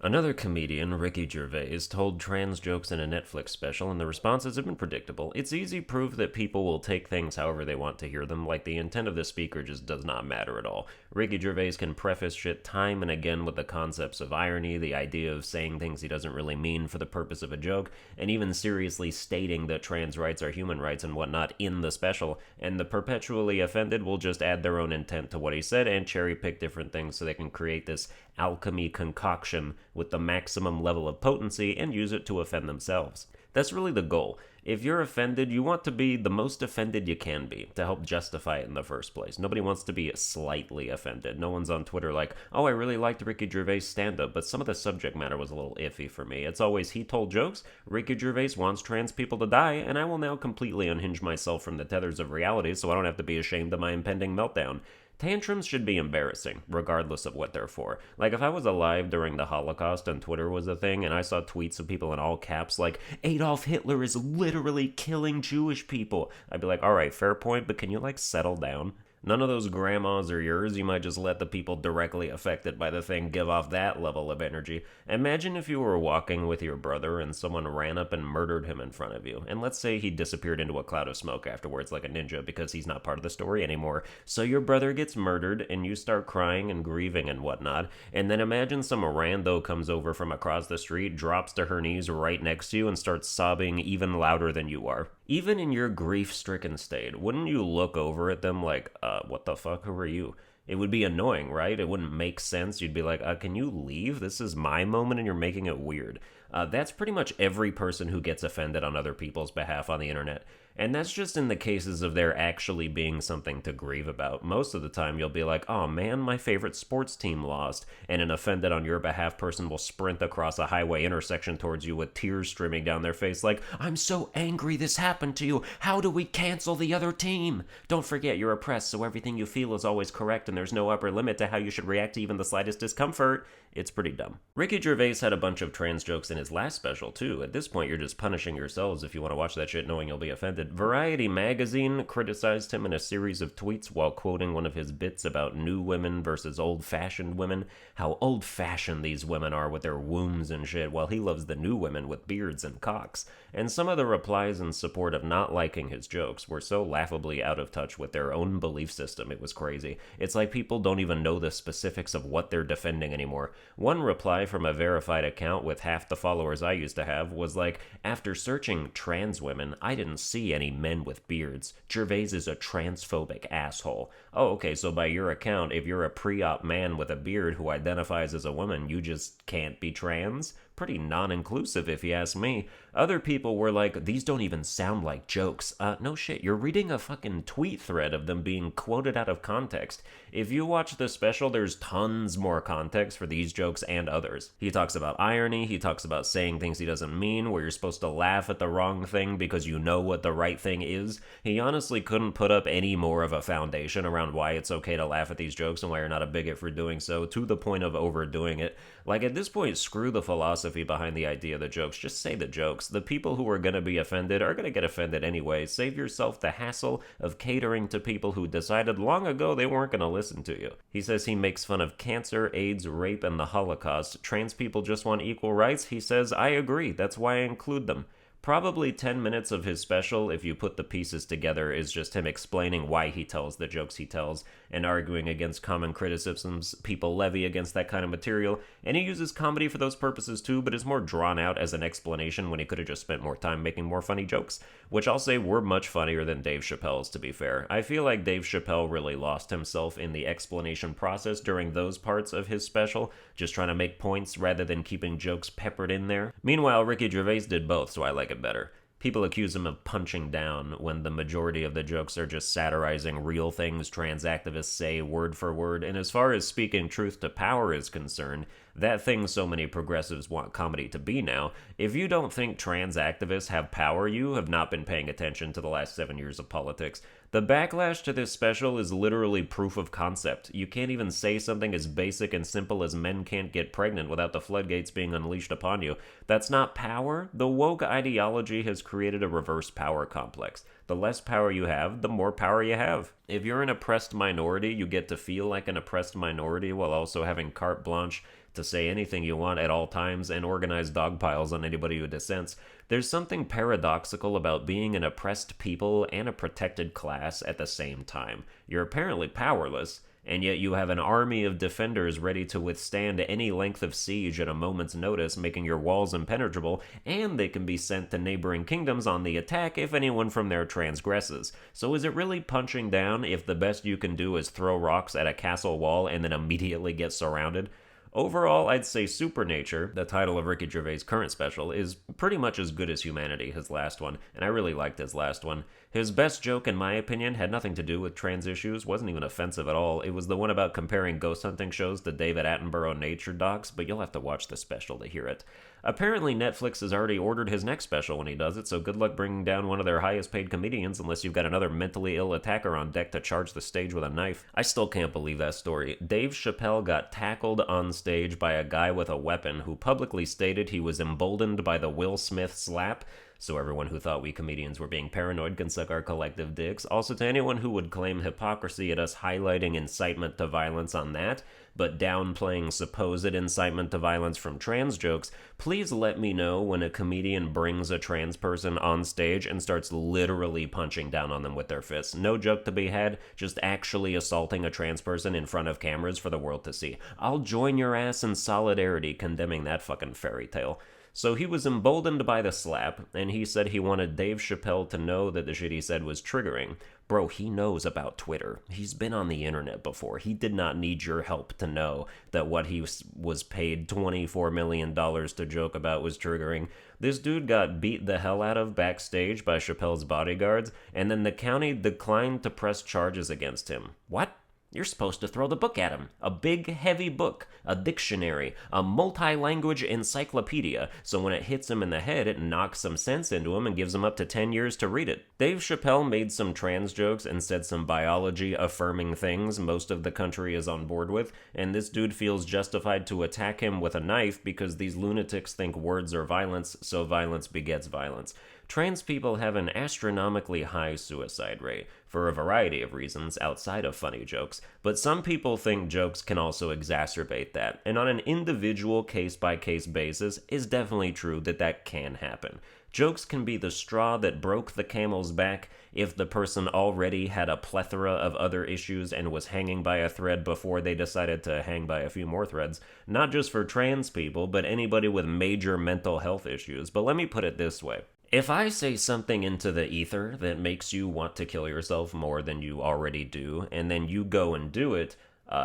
Another comedian, Ricky Gervais, told trans jokes in a Netflix special, and the responses have been predictable. It's easy proof that people will take things however they want to hear them, like the intent of the speaker just does not matter at all. Ricky Gervais can preface shit time and again with the concepts of irony, the idea of saying things he doesn't really mean for the purpose of a joke, and even seriously stating that trans rights are human rights and whatnot in the special, and the perpetually offended will just add their own intent to what he said and cherry pick different things so they can create this alchemy concoction with the maximum level of potency and use it to offend themselves. That's really the goal. If you're offended, you want to be the most offended you can be to help justify it in the first place. Nobody wants to be slightly offended. No one's on Twitter like, oh, I really liked Ricky Gervais' stand-up, but some of the subject matter was a little iffy for me. It's always, he told jokes, Ricky Gervais wants trans people to die, and I will now completely unhinge myself from the tethers of reality so I don't have to be ashamed of my impending meltdown. Tantrums should be embarrassing, regardless of what they're for. Like, if I was alive during the Holocaust and Twitter was a thing, and I saw tweets of people in all caps like, Adolf Hitler is literally killing Jewish people, I'd be like, alright, fair point, but can you, settle down? None of those grandmas are yours. You might just let the people directly affected by the thing give off that level of energy. Imagine if you were walking with your brother and someone ran up and murdered him in front of you. And let's say he disappeared into a cloud of smoke afterwards like a ninja because he's not part of the story anymore. So your brother gets murdered and you start crying and grieving and whatnot. And then imagine some rando comes over from across the street, drops to her knees right next to you and starts sobbing even louder than you are. Even in your grief-stricken state, wouldn't you look over at them like, what the fuck, who are you? It would be annoying, right? It wouldn't make sense. You'd be like, can you leave? This is my moment and you're making it weird. That's pretty much every person who gets offended on other people's behalf on the internet. And that's just in the cases of there actually being something to grieve about. Most of the time you'll be like, oh man, my favorite sports team lost. And an offended on your behalf person will sprint across a highway intersection towards you with tears streaming down their face like, I'm so angry this happened to you. How do we cancel the other team? Don't forget you're oppressed, so everything you feel is always correct and there's no upper limit to how you should react to even the slightest discomfort. It's pretty dumb. Ricky Gervais had a bunch of trans jokes in his last special, too. At this point, you're just punishing yourselves if you want to watch that shit knowing you'll be offended. Variety magazine criticized him in a series of tweets while quoting one of his bits about new women versus old-fashioned women, how old-fashioned these women are with their wombs and shit, while he loves the new women with beards and cocks. And some of the replies in support of not liking his jokes were so laughably out of touch with their own belief system, it was crazy. It's like people don't even know the specifics of what they're defending anymore. One reply from a verified account with half the followers I used to have was like, after searching trans women, I didn't see any men with beards. Gervais is a transphobic asshole. Oh, okay, so by your account, if you're a pre-op man with a beard who identifies as a woman, you just can't be trans? Pretty non-inclusive if you ask me. Other people were like, these don't even sound like jokes. No shit, you're reading a fucking tweet thread of them being quoted out of context. If you watch the special, there's tons more context for these jokes and others. He talks about irony, he talks about saying things he doesn't mean, where you're supposed to laugh at the wrong thing because you know what the right thing is. He honestly couldn't put up any more of a foundation around why it's okay to laugh at these jokes and why you're not a bigot for doing so, to the point of overdoing it. Like, at this point, screw the philosophy behind the idea of the jokes. Just say the jokes. The people who are going to be offended are going to get offended anyway. Save yourself the hassle of catering to people who decided long ago they weren't going to listen to you. He says he makes fun of cancer, AIDS, rape, and the Holocaust. Trans people just want equal rights. He says, I agree. That's why I include them. Probably 10 minutes of his special, if you put the pieces together, is just him explaining why he tells the jokes he tells and arguing against common criticisms people levy against that kind of material. And he uses comedy for those purposes too, but is more drawn out as an explanation when he could have just spent more time making more funny jokes, which I'll say were much funnier than Dave Chappelle's, to be fair. I feel like Dave Chappelle really lost himself in the explanation process during those parts of his special, just trying to make points rather than keeping jokes peppered in there. Meanwhile, Ricky Gervais did both, so I like it better. People accuse him of punching down when the majority of the jokes are just satirizing real things trans activists say word for word, and as far as speaking truth to power is concerned, that thing so many progressives want comedy to be now, if you don't think trans activists have power, you have not been paying attention to the last 7 years of politics. The backlash to this special is literally proof of concept. You can't even say something as basic and simple as men can't get pregnant without the floodgates being unleashed upon you. That's not power. The woke ideology has created a reverse power complex. The less power you have, the more power you have. If you're an oppressed minority, you get to feel like an oppressed minority while also having carte blanche to say anything you want at all times and organize dog piles on anybody who dissents. There's something paradoxical about being an oppressed people and a protected class at the same time. You're apparently powerless, and yet you have an army of defenders ready to withstand any length of siege at a moment's notice, making your walls impenetrable, and they can be sent to neighboring kingdoms on the attack if anyone from there transgresses. So is it really punching down if the best you can do is throw rocks at a castle wall and then immediately get surrounded? Overall, I'd say Supernature, the title of Ricky Gervais' current special, is pretty much as good as Humanity, his last one, and I really liked his last one. His best joke, in my opinion, had nothing to do with trans issues, wasn't even offensive at all. It was the one about comparing ghost hunting shows to David Attenborough nature docs, but you'll have to watch the special to hear it. Apparently, Netflix has already ordered his next special when he does it, so good luck bringing down one of their highest paid comedians unless you've got another mentally ill attacker on deck to charge the stage with a knife. I still can't believe that story. Dave Chappelle got tackled on stage by a guy with a weapon who publicly stated he was emboldened by the Will Smith slap. So everyone who thought we comedians were being paranoid can suck our collective dicks. Also, to anyone who would claim hypocrisy at us highlighting incitement to violence on that, but downplaying supposed incitement to violence from trans jokes, please let me know when a comedian brings a trans person on stage and starts literally punching down on them with their fists. No joke to be had, just actually assaulting a trans person in front of cameras for the world to see. I'll join your ass in solidarity condemning that fucking fairy tale. So he was emboldened by the slap, and he said he wanted Dave Chappelle to know that the shit he said was triggering. Bro, he knows about Twitter. He's been on the internet before. He did not need your help to know that what he was paid $24 million to joke about was triggering. This dude got beat the hell out of backstage by Chappelle's bodyguards, and then the county declined to press charges against him. What? You're supposed to throw the book at him. A big, heavy book. A dictionary. A multi-language encyclopedia. So when it hits him in the head, it knocks some sense into him and gives him up to 10 years to read it. Dave Chappelle made some trans jokes and said some biology-affirming things most of the country is on board with, and this dude feels justified to attack him with a knife because these lunatics think words are violence, so violence begets violence. Trans people have an astronomically high suicide rate, for a variety of reasons outside of funny jokes, but some people think jokes can also exacerbate that, and on an individual case-by-case basis, it's definitely true that that can happen. Jokes can be the straw that broke the camel's back if the person already had a plethora of other issues and was hanging by a thread before they decided to hang by a few more threads. Not just for trans people, but anybody with major mental health issues. But let me put it this way. If I say something into the ether that makes you want to kill yourself more than you already do, and then you go and do it,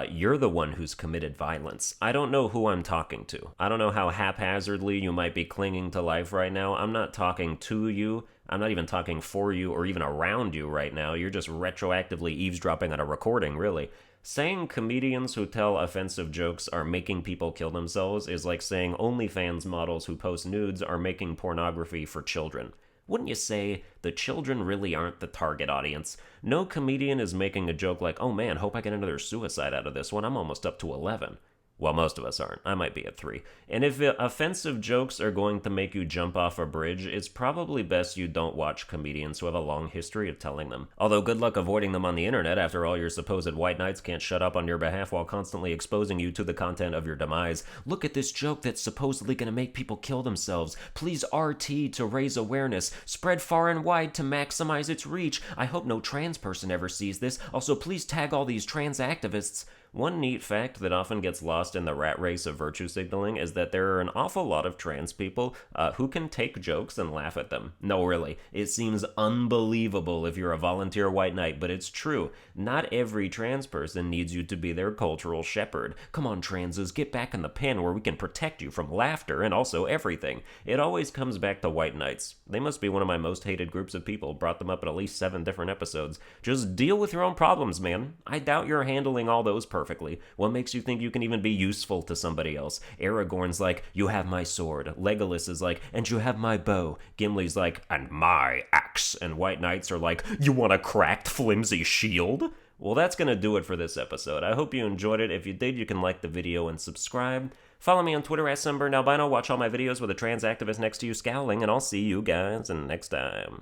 you're the one who's committed violence. I don't know who I'm talking to. I don't know how haphazardly you might be clinging to life right now. I'm not talking to you. I'm not even talking for you or even around you right now. You're just retroactively eavesdropping on a recording, really. Saying comedians who tell offensive jokes are making people kill themselves is like saying OnlyFans models who post nudes are making pornography for children. Wouldn't you say the children really aren't the target audience? No comedian is making a joke like, oh man, hope I get another suicide out of this one, I'm almost up to 11. Well, most of us aren't. I might be at 3. And if offensive jokes are going to make you jump off a bridge, it's probably best you don't watch comedians who have a long history of telling them. Although good luck avoiding them on the internet after all your supposed white knights can't shut up on your behalf while constantly exposing you to the content of your demise. Look at this joke that's supposedly going to make people kill themselves. Please RT to raise awareness. Spread far and wide to maximize its reach. I hope no trans person ever sees this. Also, please tag all these trans activists. One neat fact that often gets lost in the rat race of virtue signaling is that there are an awful lot of trans people who can take jokes and laugh at them. No, really, it seems unbelievable if you're a volunteer white knight, but it's true. Not every trans person needs you to be their cultural shepherd. Come on, transes, get back in the pen where we can protect you from laughter and also everything. It always comes back to white knights. They must be one of my most hated groups of people. Brought them up in at least 7 different episodes. Just deal with your own problems, man. I doubt you're handling all those perfectly. What makes you think you can even be useful to somebody else? Aragorn's like, you have my sword. Legolas is like, and you have my bow. Gimli's like, and my axe. And white knights are like, you want a cracked, flimsy shield? Well, that's gonna do it for this episode. I hope you enjoyed it. If you did, you can like the video and subscribe. Follow me on Twitter at Sunburned Albino. Watch all my videos with a trans activist next to you scowling, and I'll see you guys next time.